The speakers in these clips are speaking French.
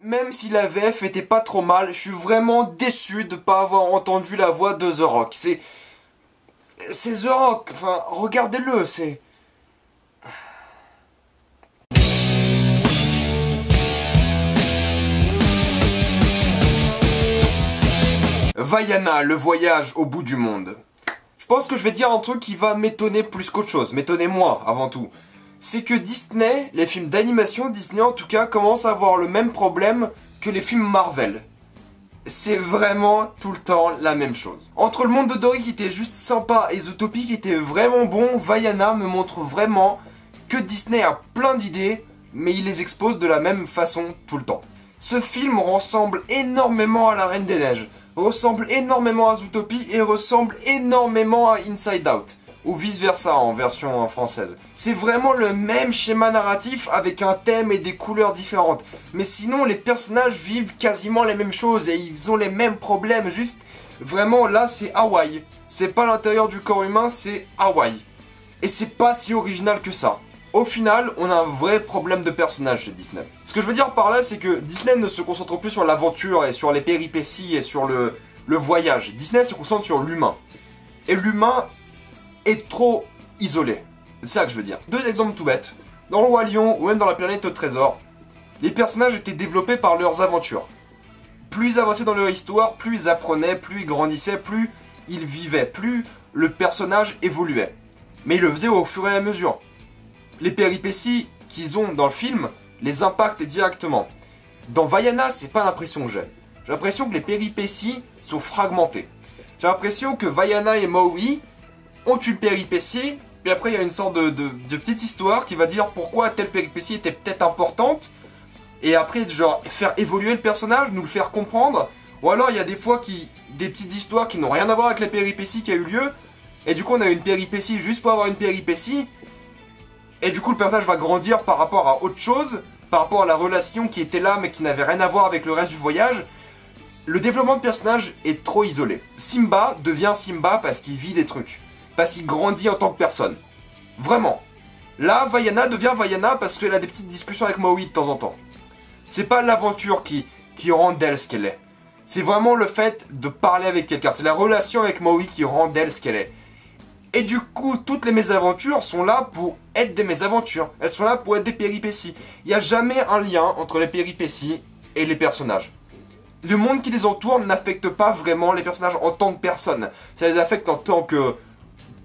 Même si la VF était pas trop mal, je suis vraiment déçu de pas avoir entendu la voix de The Rock. C'est The Rock, enfin, regardez-le, c'est... Vaiana, le voyage au bout du monde. Je pense que je vais dire un truc qui va m'étonner plus qu'autre chose, m'étonner moi avant tout. C'est que Disney, les films d'animation Disney en tout cas, commencent à avoir le même problème que les films Marvel. C'est vraiment tout le temps la même chose. Entre le monde de Dory qui était juste sympa et Zootopia qui était vraiment bon, Vaiana me montre vraiment que Disney a plein d'idées, mais il les expose de la même façon tout le temps. Ce film ressemble énormément à La Reine des Neiges, ressemble énormément à Zootopia et ressemble énormément à Inside Out, ou vice versa en version française. C'est vraiment le même schéma narratif avec un thème et des couleurs différentes. Mais sinon les personnages vivent quasiment les mêmes choses et ils ont les mêmes problèmes, juste vraiment là c'est Hawaï. C'est pas l'intérieur du corps humain, c'est Hawaï. Et c'est pas si original que ça. Au final, on a un vrai problème de personnage chez Disney. Ce que je veux dire par là, c'est que Disney ne se concentre plus sur l'aventure et sur les péripéties et sur le voyage. Disney se concentre sur l'humain. Et l'humain est trop isolé. C'est ça que je veux dire. Deux exemples tout bêtes. Dans le Roi Lion ou même dans la planète au trésor, les personnages étaient développés par leurs aventures. Plus ils avançaient dans leur histoire, plus ils apprenaient, plus ils grandissaient, plus ils vivaient, plus le personnage évoluait. Mais ils le faisaient au fur et à mesure. Les péripéties qu'ils ont dans le film les impactent directement. Dans Vaiana, c'est pas l'impression que j'ai. J'ai l'impression que les péripéties sont fragmentées. J'ai l'impression que Vaiana et Maui ont une péripétie, puis après il y a une sorte de petite histoire qui va dire pourquoi telle péripétie était peut-être importante, et après genre faire évoluer le personnage, nous le faire comprendre, ou alors il y a des fois des petites histoires qui n'ont rien à voir avec la péripétie qui a eu lieu, et du coup on a une péripétie juste pour avoir une péripétie, et du coup le personnage va grandir par rapport à autre chose, par rapport à la relation qui était là mais qui n'avait rien à voir avec le reste du voyage. Le développement de personnage est trop isolé. Simba devient Simba parce qu'il vit des trucs. Parce qu'il grandit en tant que personne. Vraiment. Là, Vaiana devient Vaiana parce qu'elle a des petites discussions avec Maui de temps en temps. C'est pas l'aventure qui rend d'elle ce qu'elle est. C'est vraiment le fait de parler avec quelqu'un. C'est la relation avec Maui qui rend d'elle ce qu'elle est. Et du coup, toutes les mésaventures sont là pour être des mésaventures. Elles sont là pour être des péripéties. Il n'y a jamais un lien entre les péripéties et les personnages. Le monde qui les entoure n'affecte pas vraiment les personnages en tant que personnes. Ça les affecte en tant que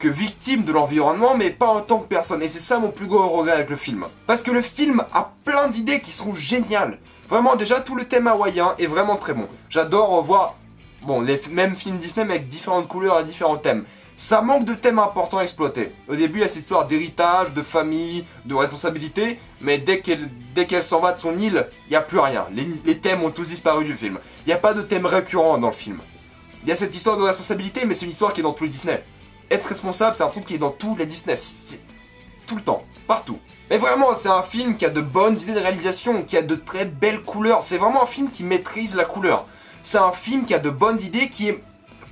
victimes de l'environnement, mais pas en tant que personne. Et c'est ça mon plus gros regret avec le film. Parce que le film a plein d'idées qui sont géniales. Vraiment, déjà, tout le thème hawaïen est vraiment très bon. J'adore voir les mêmes films Disney, mais avec différentes couleurs et différents thèmes. Ça manque de thèmes importants à exploiter. Au début, il y a cette histoire d'héritage, de famille, de responsabilité, mais dès qu'elle s'en va de son île, il n'y a plus rien. Les thèmes ont tous disparu du film. Il n'y a pas de thème récurrent dans le film. Il y a cette histoire de responsabilité, mais c'est une histoire qui est dans tous les Disney. Être responsable, c'est un truc qui est dans tous les Disney. C'est tout le temps, partout. Mais vraiment, c'est un film qui a de bonnes idées de réalisation, qui a de très belles couleurs. C'est vraiment un film qui maîtrise la couleur. C'est un film qui a de bonnes idées, qui est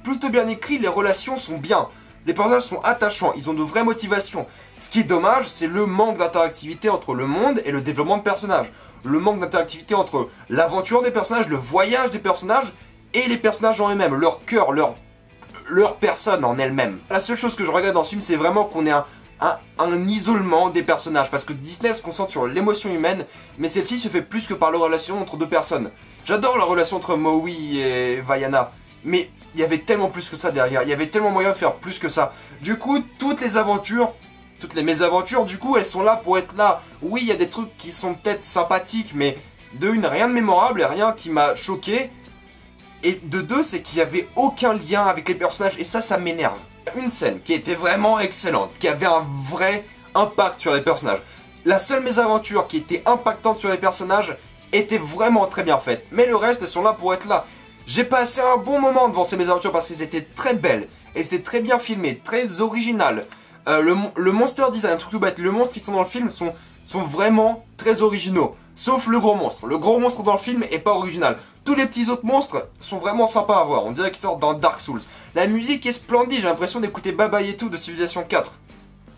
plutôt bien écrit, les relations sont bien. Les personnages sont attachants, ils ont de vraies motivations. Ce qui est dommage, c'est le manque d'interactivité entre le monde et le développement de personnages. Le manque d'interactivité entre l'aventure des personnages, le voyage des personnages et les personnages en eux-mêmes, leur cœur, leur personne en elle-même. La seule chose que je regrette dans ce film, c'est vraiment qu'on ait un isolement des personnages. Parce que Disney se concentre sur l'émotion humaine, mais celle-ci se fait plus que par la relation entre deux personnes. J'adore la relation entre Maui et Vaiana, mais il y avait tellement plus que ça derrière, il y avait tellement moyen de faire plus que ça. Du coup, toutes les mésaventures, du coup, elles sont là pour être là. Oui, il y a des trucs qui sont peut-être sympathiques, mais de une, rien de mémorable et rien qui m'a choqué. Et de deux, c'est qu'il n'y avait aucun lien avec les personnages, et ça m'énerve. Une scène qui était vraiment excellente, qui avait un vrai impact sur les personnages. La seule mésaventure qui était impactante sur les personnages était vraiment très bien faite. Mais le reste, elles sont là pour être là. J'ai passé un bon moment devant ces mésaventures parce qu'elles étaient très belles. Et c'était très bien filmé, très original. Le monster design, un truc tout bête, les monstres qui sont dans le film sont vraiment très originaux. Sauf le gros monstre. Le gros monstre dans le film est pas original. Tous les petits autres monstres sont vraiment sympas à voir. On dirait qu'ils sortent dans Dark Souls. La musique est splendide, j'ai l'impression d'écouter Baba Yetu de Civilization 4.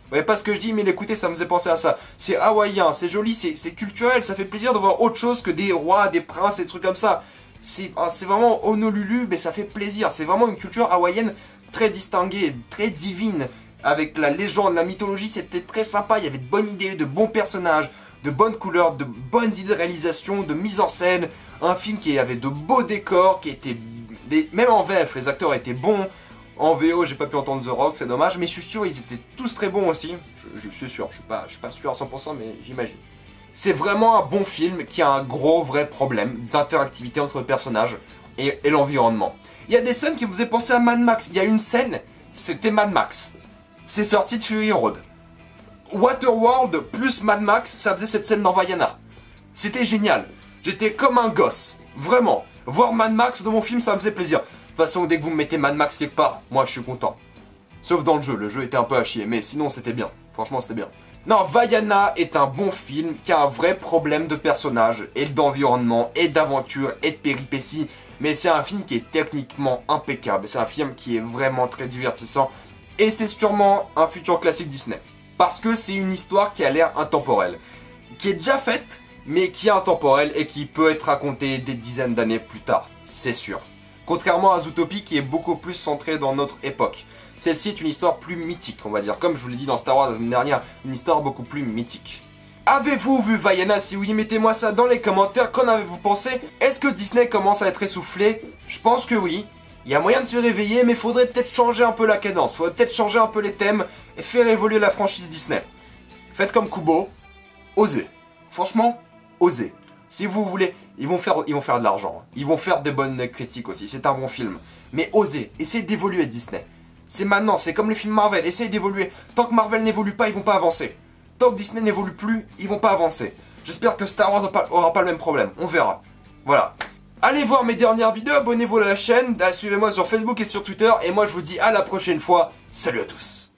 Vous voyez pas ce que je dis, mais écoutez, ça me faisait penser à ça. C'est hawaïen, c'est joli, c'est culturel, ça fait plaisir de voir autre chose que des rois, des princes et des trucs comme ça. C'est vraiment Honolulu, mais ça fait plaisir. C'est vraiment une culture hawaïenne très distinguée, très divine. Avec la légende, la mythologie, c'était très sympa. Il y avait de bonnes idées, de bons personnages, de bonnes couleurs, de bonnes idées de réalisation, de mise en scène. Un film qui avait de beaux décors, qui était... Même en VF, les acteurs étaient bons. En VO, j'ai pas pu entendre The Rock, c'est dommage. Mais je suis sûr, ils étaient tous très bons aussi. Je suis sûr, je suis pas sûr à 100%, mais j'imagine. C'est vraiment un bon film qui a un gros vrai problème d'interactivité entre les personnages et l'environnement. Il y a des scènes qui me faisaient penser à Mad Max. Il y a une scène, c'était Mad Max. C'est sorti de Fury Road. Waterworld plus Mad Max, ça faisait cette scène dans Vaiana. C'était génial. J'étais comme un gosse. Vraiment. Voir Mad Max dans mon film, ça me faisait plaisir. De toute façon, dès que vous me mettez Mad Max quelque part, moi je suis content. Sauf dans le jeu était un peu à chier, mais sinon c'était bien. Franchement, c'était bien. Non, Vaiana est un bon film qui a un vrai problème de personnages, et d'environnement, et d'aventure, et de péripéties. Mais c'est un film qui est techniquement impeccable. C'est un film qui est vraiment très divertissant. Et c'est sûrement un futur classique Disney. Parce que c'est une histoire qui a l'air intemporelle. Qui est déjà faite, mais qui est intemporelle et qui peut être racontée des dizaines d'années plus tard. C'est sûr. Contrairement à Zootopie qui est beaucoup plus centrée dans notre époque. Celle-ci est une histoire plus mythique, on va dire. Comme je vous l'ai dit dans Star Wars la semaine dernière, une histoire beaucoup plus mythique. Avez-vous vu Vaiana? Si oui, mettez-moi ça dans les commentaires. Qu'en avez-vous pensé? Est-ce que Disney commence à être essoufflé? Je pense que oui. Il y a moyen de se réveiller, mais faudrait peut-être changer un peu la cadence. Faudrait peut-être changer un peu les thèmes et faire évoluer la franchise Disney. Faites comme Kubo. Osez. Franchement, osez. Si vous voulez, ils vont faire de l'argent. Ils vont faire des bonnes critiques aussi. C'est un bon film. Mais osez. Essayez d'évoluer Disney. C'est maintenant. C'est comme les films Marvel. Essayez d'évoluer. Tant que Marvel n'évolue pas, ils vont pas avancer. Tant que Disney n'évolue plus, ils vont pas avancer. J'espère que Star Wars aura pas le même problème. On verra. Voilà. Allez voir mes dernières vidéos, abonnez-vous à la chaîne, suivez-moi sur Facebook et sur Twitter, et moi je vous dis à la prochaine fois, salut à tous.